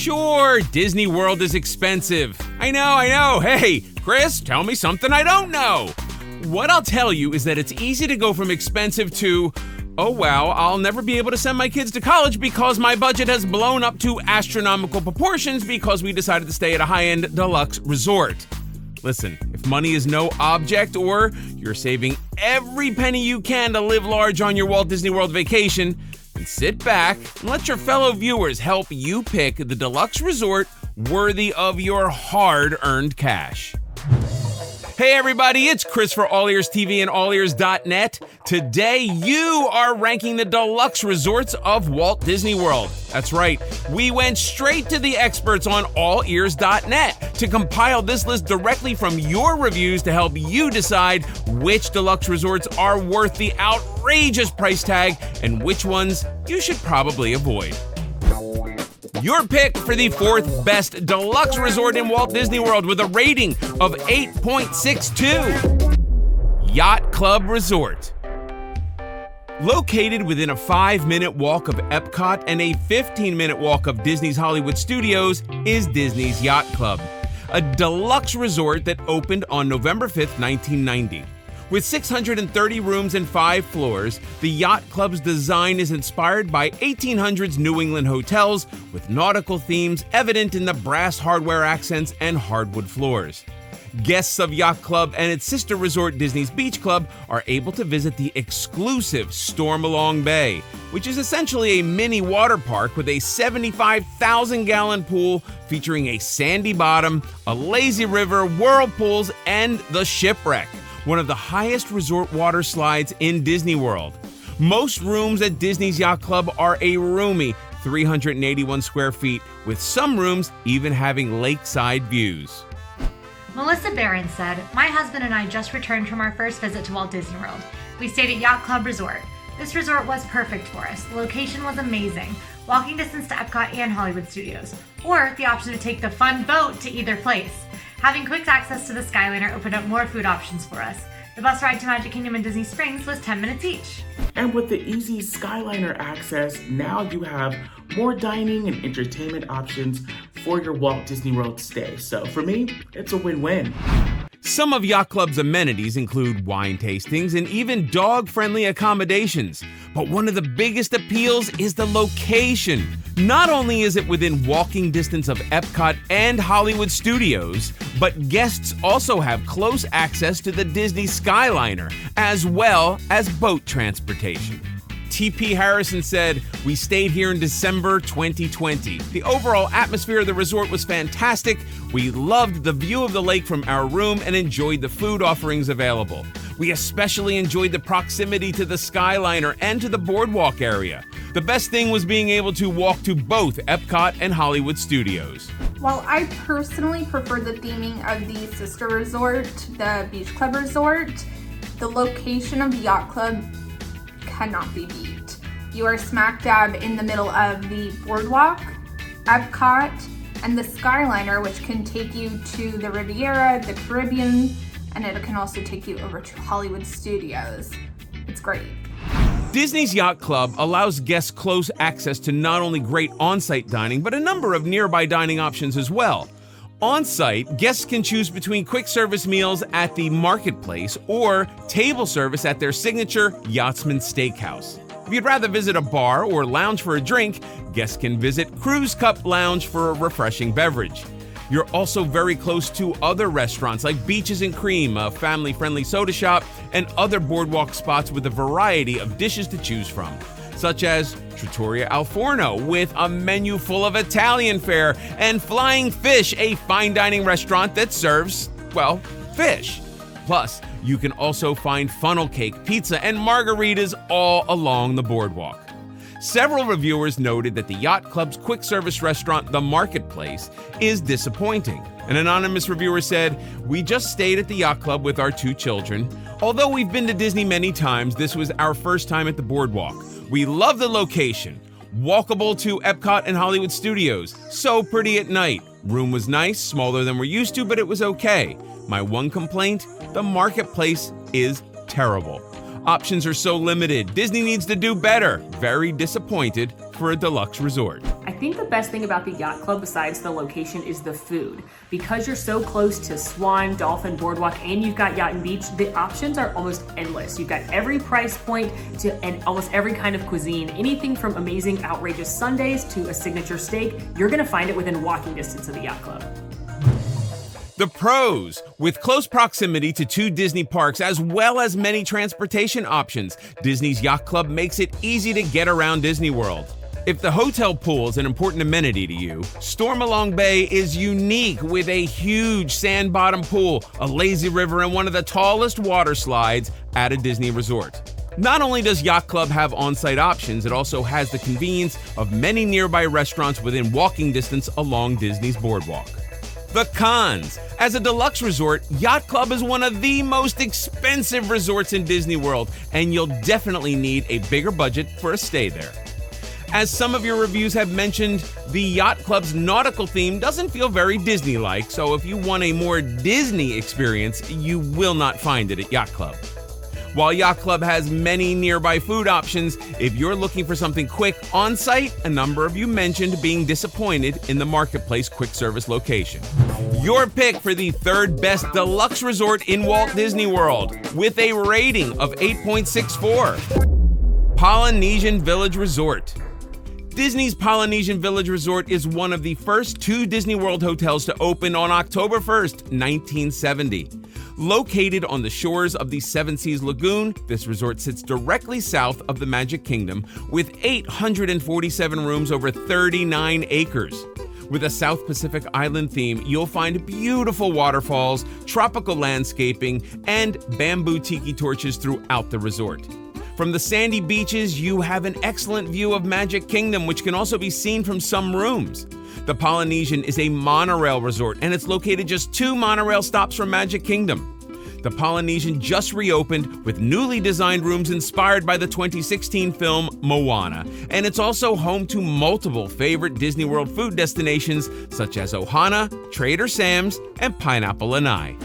Sure, Disney World is expensive. I know. Hey, Chris, tell me something I don't know. What I'll tell you is that it's easy to go from expensive to, oh wow, I'll never be able to send my kids to college because my budget has blown up to astronomical proportions because we decided to stay at a high-end deluxe resort. Listen, if money is no object or you're saving every penny you can to live large on your Walt Disney World vacation, then sit back and let your fellow viewers help you pick the deluxe resort worthy of your hard-earned cash. Hey everybody, it's Chris for AllEars TV and AllEars.net. Today, you are ranking the deluxe resorts of Walt Disney World. That's right, we went straight to the experts on AllEars.net to compile this list directly from your reviews to help you decide which deluxe resorts are worth the outrageous price tag and which ones you should probably avoid. Your pick for the fourth best deluxe resort in Walt Disney World with a rating of 8.62. Yacht Club Resort. Located within a 5-minute walk of Epcot and a 15-minute walk of Disney's Hollywood Studios is Disney's Yacht Club, a deluxe resort that opened on November 5th, 1990. With 630 rooms and 5 floors, the Yacht Club's design is inspired by 1800s New England hotels with nautical themes evident in the brass hardware accents and hardwood floors. Guests of Yacht Club and its sister resort Disney's Beach Club are able to visit the exclusive Stormalong Bay, which is essentially a mini water park with a 75,000-gallon pool featuring a sandy bottom, a lazy river, whirlpools, and the Shipwreck, one of the highest resort water slides in Disney World. Most rooms at Disney's Yacht Club are a roomy 381 square feet, with some rooms even having lakeside views. Melissa Barron said, "My husband and I just returned from our first visit to Walt Disney World. We stayed at Yacht Club Resort. This resort was perfect for us. The location was amazing. Walking distance to Epcot and Hollywood Studios, or the option to take the fun boat to either place. Having quick access to the Skyliner opened up more food options for us. The bus ride to Magic Kingdom and Disney Springs was 10 minutes each." And with the easy Skyliner access, now you have more dining and entertainment options for your Walt Disney World stay. So for me, it's a win-win. Some of Yacht Club's amenities include wine tastings and even dog-friendly accommodations. But one of the biggest appeals is the location. Not only is it within walking distance of Epcot and Hollywood Studios, but guests also have close access to the Disney Skyliner, as well as boat transportation. T.P. Harrison said, "We stayed here in December 2020. The overall atmosphere of the resort was fantastic. We loved the view of the lake from our room and enjoyed the food offerings available. We especially enjoyed the proximity to the Skyliner and to the boardwalk area. The best thing was being able to walk to both Epcot and Hollywood Studios." While I personally prefer the theming of the sister resort, the Beach Club Resort, the location of the Yacht Club cannot be beat. You are smack dab in the middle of the boardwalk, Epcot, and the Skyliner, which can take you to the Riviera, the Caribbean, and it can also take you over to Hollywood Studios. It's great. Disney's Yacht Club allows guests close access to not only great on-site dining, but a number of nearby dining options as well. On-site, guests can choose between quick service meals at the marketplace or table service at their signature Yachtsman Steakhouse. If you'd rather visit a bar or lounge for a drink, guests can visit Cruise Cup Lounge for a refreshing beverage. You're also very close to other restaurants like Beaches and Cream, a family-friendly soda shop, and other boardwalk spots with a variety of dishes to choose from, such as Trattoria Al Forno with a menu full of Italian fare, and Flying Fish, a fine dining restaurant that serves, well, fish. Plus, you can also find funnel cake, pizza, and margaritas all along the boardwalk. Several reviewers noted that the Yacht Club's quick service restaurant, The Marketplace, is disappointing. An anonymous reviewer said, "We just stayed at the Yacht Club with our 2 children. Although we've been to Disney many times, this was our first time at the boardwalk. We love the location. Walkable to Epcot and Hollywood Studios. So pretty at night. Room was nice, smaller than we're used to, but it was okay. My one complaint, the Marketplace is terrible. Options are so limited. Disney needs to do better. Very disappointed for a deluxe resort." I think the best thing about the Yacht Club besides the location is the food. Because you're so close to Swan, Dolphin, Boardwalk, and you've got Yacht and Beach, the options are almost endless. You've got every price point and almost every kind of cuisine. Anything from amazing, outrageous sundaes to a signature steak, you're gonna find it within walking distance of the Yacht Club. The pros. With close proximity to 2 Disney parks as well as many transportation options, Disney's Yacht Club makes it easy to get around Disney World. If the hotel pool is an important amenity to you, Stormalong Bay is unique with a huge sand-bottom pool, a lazy river, and one of the tallest water slides at a Disney resort. Not only does Yacht Club have on-site options, it also has the convenience of many nearby restaurants within walking distance along Disney's boardwalk. The cons. As a deluxe resort, Yacht Club is one of the most expensive resorts in Disney World, and you'll definitely need a bigger budget for a stay there. As some of your reviews have mentioned, the Yacht Club's nautical theme doesn't feel very Disney-like, so if you want a more Disney experience, you will not find it at Yacht Club. While Yacht Club has many nearby food options, if you're looking for something quick on-site, a number of you mentioned being disappointed in the Marketplace quick service location. Your pick for the 3rd best deluxe resort in Walt Disney World, with a rating of 8.64. Polynesian Village Resort. Disney's Polynesian Village Resort is one of the first 2 Disney World hotels to open on October 1st, 1970. Located on the shores of the Seven Seas Lagoon, this resort sits directly south of the Magic Kingdom with 847 rooms over 39 acres. With a South Pacific Island theme, you'll find beautiful waterfalls, tropical landscaping, and bamboo tiki torches throughout the resort. From the sandy beaches, you have an excellent view of Magic Kingdom, which can also be seen from some rooms. The Polynesian is a monorail resort, and it's located just 2 monorail stops from Magic Kingdom. The Polynesian just reopened with newly designed rooms inspired by the 2016 film Moana, and it's also home to multiple favorite Disney World food destinations such as Ohana, Trader Sam's, and Pineapple Lanai.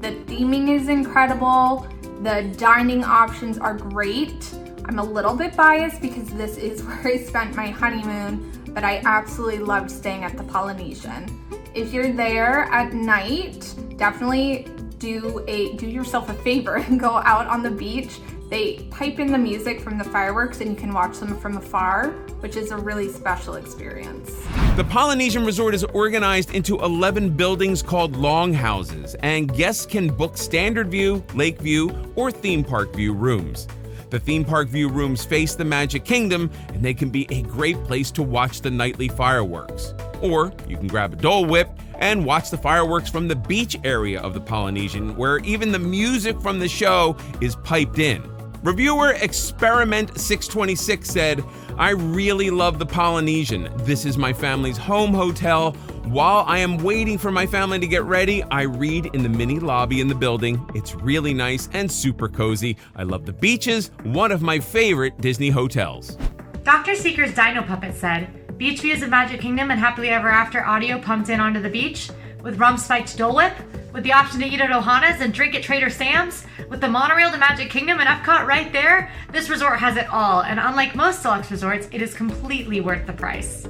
The theming is incredible. The dining options are great. I'm a little bit biased because this is where I spent my honeymoon, but I absolutely loved staying at the Polynesian. If you're there at night, definitely do yourself a favor and go out on the beach. They pipe in the music from the fireworks and you can watch them from afar, which is a really special experience. The Polynesian Resort is organized into 11 buildings called longhouses, and guests can book standard view, lake view, or theme park view rooms. The theme park view rooms face the Magic Kingdom, and they can be a great place to watch the nightly fireworks. Or you can grab a Dole Whip and watch the fireworks from the beach area of the Polynesian, where even the music from the show is piped in. Reviewer Experiment626 said, "I really love the Polynesian. This is my family's home hotel. While I am waiting for my family to get ready, I read in the mini lobby in the building. It's really nice and super cozy. I love the beaches, one of my favorite Disney hotels." Dr. Seeker's Dino Puppet said, "Beach views of Magic Kingdom and Happily Ever After audio pumped in onto the beach, with rum-spiked Dole Whip, with the option to eat at Ohana's and drink at Trader Sam's, with the monorail to Magic Kingdom and Epcot right there. This resort has it all, and unlike most deluxe resorts, it is completely worth the price."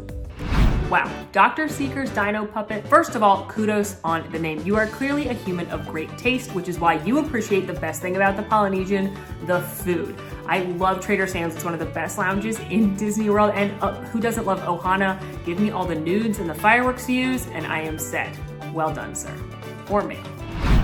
Wow, Dr. Seeker's Dino Puppet. First of all, kudos on the name. You are clearly a human of great taste, which is why you appreciate the best thing about the Polynesian, the food. I love Trader Sam's. It's one of the best lounges in Disney World, and who doesn't love Ohana? Give me all the nudes and the fireworks views, and I am set. Well done, sir. Or ma'am.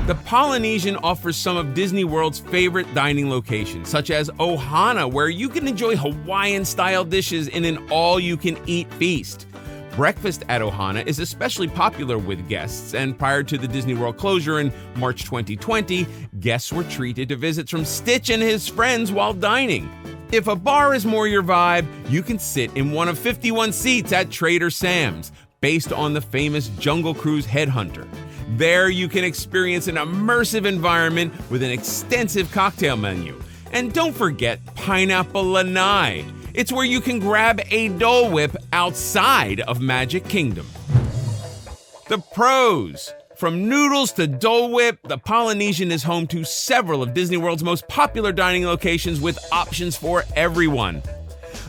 The Polynesian offers some of Disney World's favorite dining locations, such as Ohana, where you can enjoy Hawaiian-style dishes in an all-you-can-eat feast. Breakfast at Ohana is especially popular with guests, and prior to the Disney World closure in March 2020, guests were treated to visits from Stitch and his friends while dining. If a bar is more your vibe, you can sit in one of 51 seats at Trader Sam's, based on the famous Jungle Cruise Headhunter. There you can experience an immersive environment with an extensive cocktail menu. And don't forget Pineapple Lanai. It's where you can grab a Dole Whip outside of Magic Kingdom. The pros. From noodles to Dole Whip, the Polynesian is home to several of Disney World's most popular dining locations with options for everyone.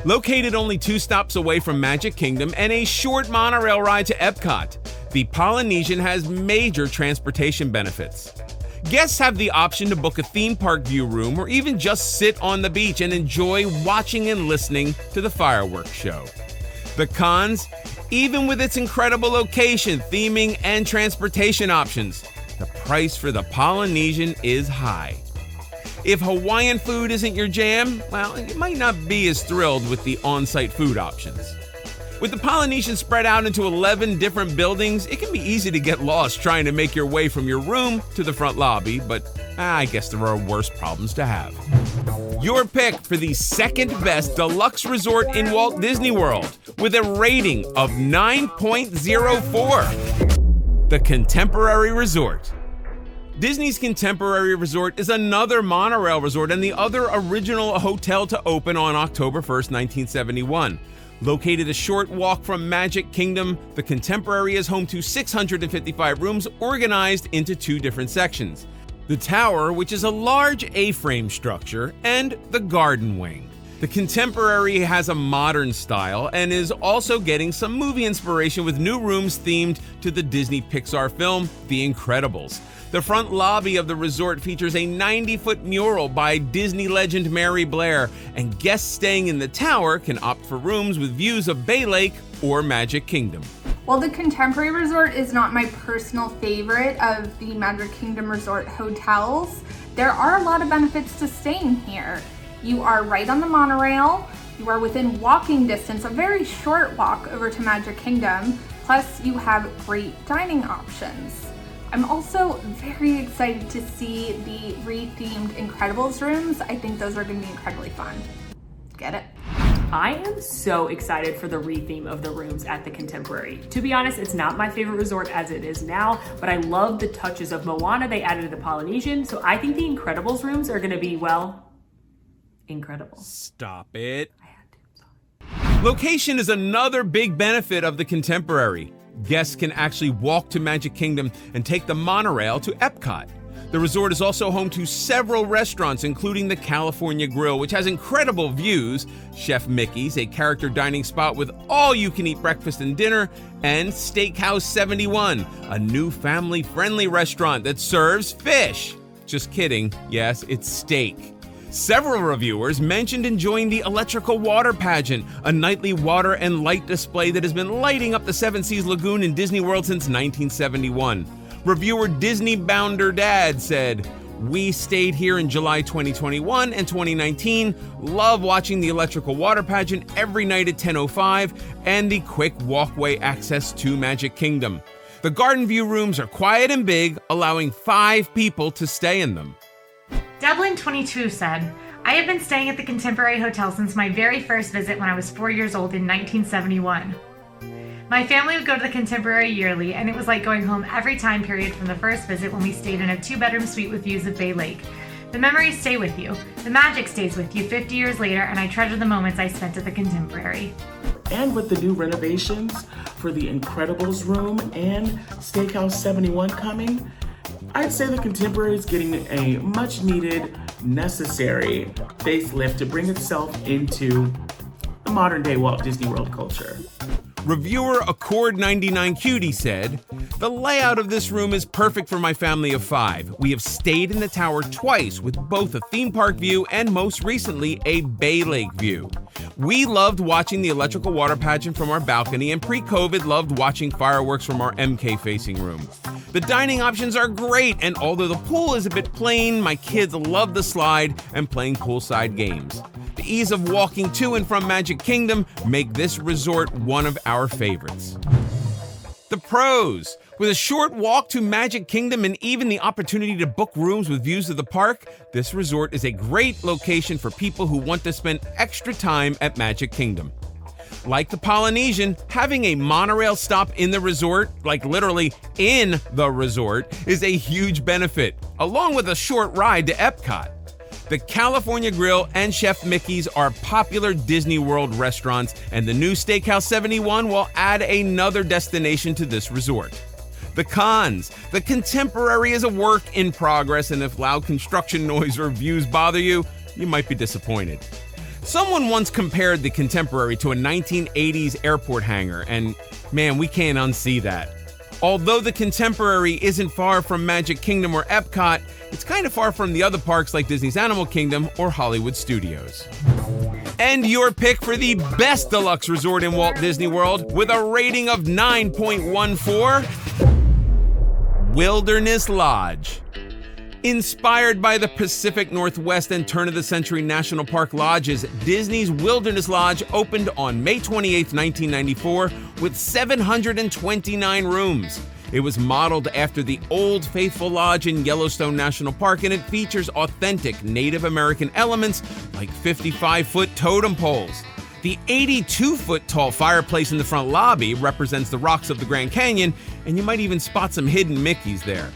Located only 2 stops away from Magic Kingdom and a short monorail ride to Epcot, the Polynesian has major transportation benefits. Guests have the option to book a theme park view room or even just sit on the beach and enjoy watching and listening to the fireworks show. The cons? Even with its incredible location, theming, and transportation options, the price for the Polynesian is high. If Hawaiian food isn't your jam, well, you might not be as thrilled with the on-site food options. With the Polynesian spread out into 11 different buildings, it can be easy to get lost trying to make your way from your room to the front lobby, but I guess there are worse problems to have. Your pick for the second best deluxe resort in Walt Disney World, with a rating of 9.04. The Contemporary Resort. Disney's Contemporary Resort is another monorail resort and the other original hotel to open on October 1st, 1971. Located a short walk from Magic Kingdom, the Contemporary is home to 655 rooms organized into 2 different sections. The Tower, which is a large A-frame structure, and the Garden Wing. The Contemporary has a modern style and is also getting some movie inspiration with new rooms themed to the Disney Pixar film, The Incredibles. The front lobby of the resort features a 90-foot mural by Disney legend Mary Blair, and guests staying in the Tower can opt for rooms with views of Bay Lake or Magic Kingdom. While the Contemporary Resort is not my personal favorite of the Magic Kingdom Resort hotels, there are a lot of benefits to staying here. You are right on the monorail, you are within walking distance, a very short walk over to Magic Kingdom, plus you have great dining options. I'm also very excited to see the re-themed Incredibles rooms. I think those are going to be incredibly fun. Get it? I am so excited for the re-theme of the rooms at the Contemporary. To be honest, it's not my favorite resort as it is now, but I love the touches of Moana they added to the Polynesian, so I think the Incredibles rooms are going to be, well, incredible. Stop it. I had to, sorry. Location is another big benefit of the Contemporary. Guests can actually walk to Magic Kingdom and take the monorail to Epcot. The resort is also home to several restaurants, including the California Grill, which has incredible views, Chef Mickey's, a character dining spot with all-you-can-eat breakfast and dinner, and Steakhouse 71, a new family-friendly restaurant that serves fish. Just kidding, yes, it's steak. Several reviewers mentioned enjoying the electrical water pageant, a nightly water and light display that has been lighting up the Seven Seas Lagoon in Disney World since 1971. Reviewer Disney Bounder Dad said, "We stayed here in July 2021 and 2019, love watching the electrical water pageant every night at 10:05 and the quick walkway access to Magic Kingdom. The Garden View rooms are quiet and big, allowing 5 people to stay in them." Dublin 22 said, "I have been staying at the Contemporary Hotel since my very first visit when I was 4 years old in 1971. My family would go to the Contemporary yearly, and it was like going home every time period from the first visit when we stayed in a 2-bedroom suite with views of Bay Lake. The memories stay with you. The magic stays with you 50 years later, and I treasure the moments I spent at the Contemporary." And with the new renovations for the Incredibles room and Steakhouse 71 coming, I'd say the Contemporary is getting a much needed, necessary facelift to bring itself into the modern day Walt Disney World culture. Reviewer Accord99Cutie said, "The layout of this room is perfect for my family of 5. We have stayed in the Tower twice with both a theme park view and most recently a Bay Lake view. We loved watching the electrical water pageant from our balcony and pre-COVID loved watching fireworks from our MK facing room. The dining options are great, and although the pool is a bit plain, my kids love the slide and playing poolside games. The ease of walking to and from Magic Kingdom make this resort one of our favorites." The pros. With a short walk to Magic Kingdom and even the opportunity to book rooms with views of the park, this resort is a great location for people who want to spend extra time at Magic Kingdom. Like the Polynesian, having a monorail stop in the resort, like literally in the resort, is a huge benefit, along with a short ride to Epcot. The California Grill and Chef Mickey's are popular Disney World restaurants, and the new Steakhouse 71 will add another destination to this resort. The cons. The Contemporary is a work in progress, and if loud construction noise or views bother you, you might be disappointed. Someone once compared the Contemporary to a 1980s airport hangar, and man, we can't unsee that. Although the Contemporary isn't far from Magic Kingdom or Epcot, it's kind of far from the other parks like Disney's Animal Kingdom or Hollywood Studios. And your pick for the best deluxe resort in Walt Disney World with a rating of 9.14, Wilderness Lodge. Inspired by the Pacific Northwest and turn-of-the-century National Park lodges, Disney's Wilderness Lodge opened on May 28, 1994, with 729 rooms. It was modeled after the Old Faithful Lodge in Yellowstone National Park, and it features authentic Native American elements like 55-foot totem poles. The 82-foot tall fireplace in the front lobby represents the rocks of the Grand Canyon, and you might even spot some hidden Mickeys there.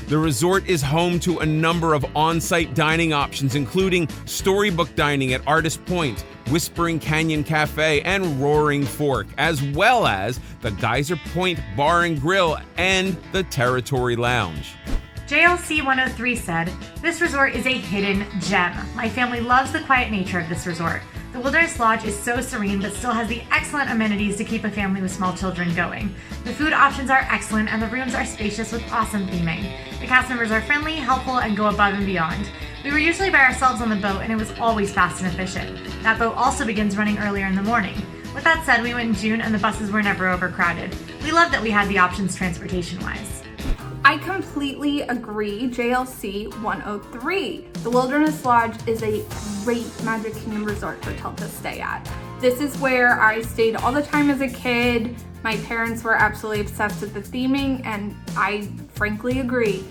The resort is home to a number of on-site dining options, including storybook dining at Artist Point, Whispering Canyon Cafe, and Roaring Fork, as well as the Geyser Point Bar and Grill and the Territory Lounge. JLC 103 said, "This resort is a hidden gem. My family loves the quiet nature of this resort. The Wilderness Lodge is so serene but still has the excellent amenities to keep a family with small children going. The food options are excellent and the rooms are spacious with awesome theming. The cast members are friendly, helpful, and go above and beyond. We were usually by ourselves on the boat and it was always fast and efficient. That boat also begins running earlier in the morning. With that said, we went in June and the buses were never overcrowded. We love that we had the options transportation-wise." I completely agree, JLC 103. The Wilderness Lodge is a great Magic Kingdom resort hotel to stay at. This is where I stayed all the time as a kid. My parents were absolutely obsessed with the theming, and I frankly agree.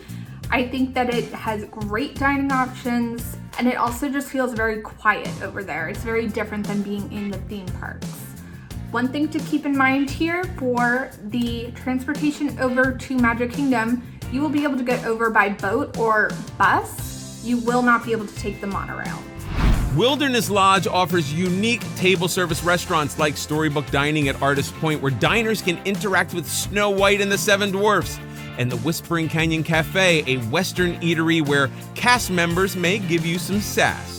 I think that it has great dining options, and it also just feels very quiet over there. It's very different than being in the theme parks. One thing to keep in mind here for the transportation over to Magic Kingdom, you will be able to get over by boat or bus. You will not be able to take the monorail. Wilderness Lodge offers unique table service restaurants like Storybook Dining at Artist Point, where diners can interact with Snow White and the Seven Dwarfs, and the Whispering Canyon Cafe, a Western eatery where cast members may give you some sass.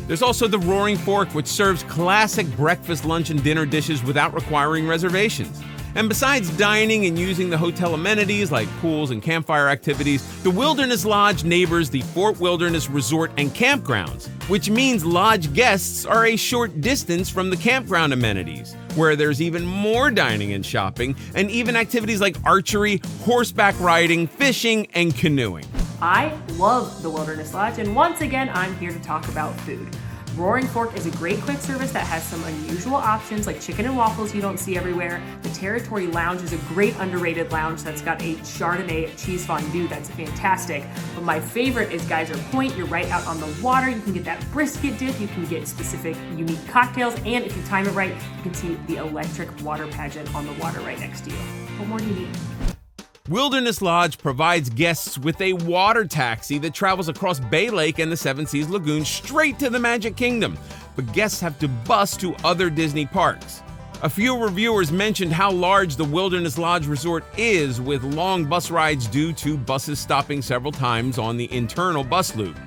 There's also the Roaring Fork, which serves classic breakfast, lunch, and dinner dishes without requiring reservations. And besides dining and using the hotel amenities like pools and campfire activities, the Wilderness Lodge neighbors the Fort Wilderness Resort and Campgrounds, which means lodge guests are a short distance from the campground amenities, where there's even more dining and shopping, and even activities like archery, horseback riding, fishing, and canoeing. I love the Wilderness Lodge, and once again, I'm here to talk about food. Roaring Fork is a great quick service that has some unusual options like chicken and waffles you don't see everywhere. The Territory Lounge is a great underrated lounge that's got a Chardonnay cheese fondue that's fantastic. But my favorite is Geyser Point. You're right out on the water. You can get that brisket dip. You can get specific unique cocktails. And if you time it right, you can see the electric water pageant on the water right next to you. What more do you need? Wilderness Lodge provides guests with a water taxi that travels across Bay Lake and the Seven Seas Lagoon straight to the Magic Kingdom, but guests have to bus to other Disney parks. A few reviewers mentioned how large the Wilderness Lodge resort is, with long bus rides due to buses stopping several times on the internal bus loop.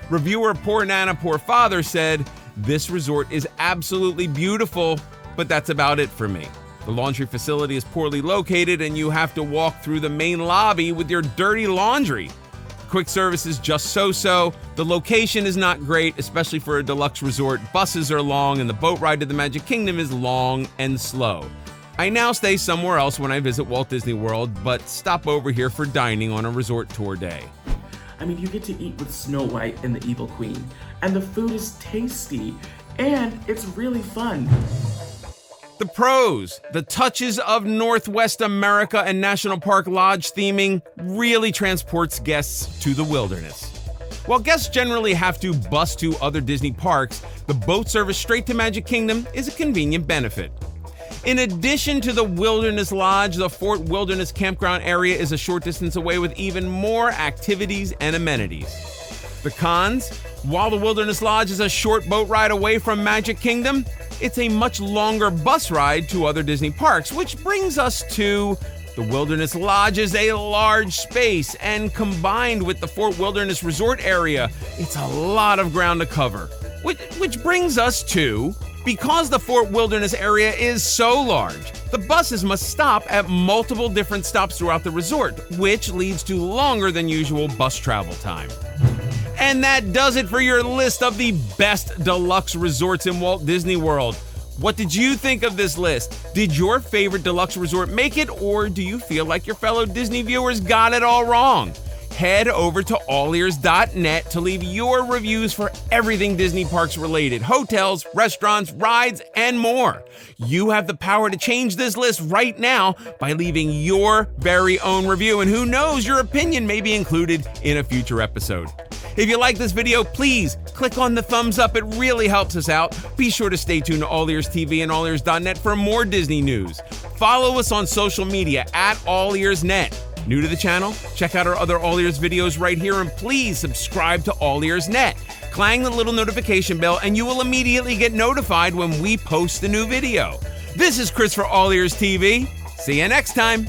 Reviewer Poor Nana Poor Father said, "This resort is absolutely beautiful, but that's about it for me. The laundry facility is poorly located and you have to walk through the main lobby with your dirty laundry. Quick service is just so-so. The location is not great, especially for a deluxe resort. Buses are long and the boat ride to the Magic Kingdom is long and slow. I now stay somewhere else when I visit Walt Disney World, but stop over here for dining on a resort tour day." I mean, you get to eat with Snow White and the Evil Queen, and the food is tasty, and it's really fun. The pros, the touches of Northwest America and National Park Lodge theming really transports guests to the wilderness. While guests generally have to bus to other Disney parks, the boat service straight to Magic Kingdom is a convenient benefit. In addition to the Wilderness Lodge, the Fort Wilderness Campground area is a short distance away with even more activities and amenities. The cons, while the Wilderness Lodge is a short boat ride away from Magic Kingdom, it's a much longer bus ride to other Disney parks, which brings us to the Wilderness Lodge is a large space, and combined with the Fort Wilderness Resort area, it's a lot of ground to cover. Which brings us to, because the Fort Wilderness area is so large, the buses must stop at multiple different stops throughout the resort, which leads to longer than usual bus travel time. And that does it for your list of the best deluxe resorts in Walt Disney World. What did you think of this list? Did your favorite deluxe resort make it, or do you feel like your fellow Disney viewers got it all wrong? Head over to AllEars.net to leave your reviews for everything Disney parks related, hotels, restaurants, rides, and more. You have the power to change this list right now by leaving your very own review, and who knows, your opinion may be included in a future episode. If you like this video, please click on the thumbs up. It really helps us out. Be sure to stay tuned to AllEars TV and AllEars.net for more Disney news. Follow us on social media at AllEars.net. New to the channel? Check out our other AllEars videos right here, and please subscribe to AllEars.net. Clang the little notification bell and you will immediately get notified when we post a new video. This is Chris for AllEars TV. See you next time.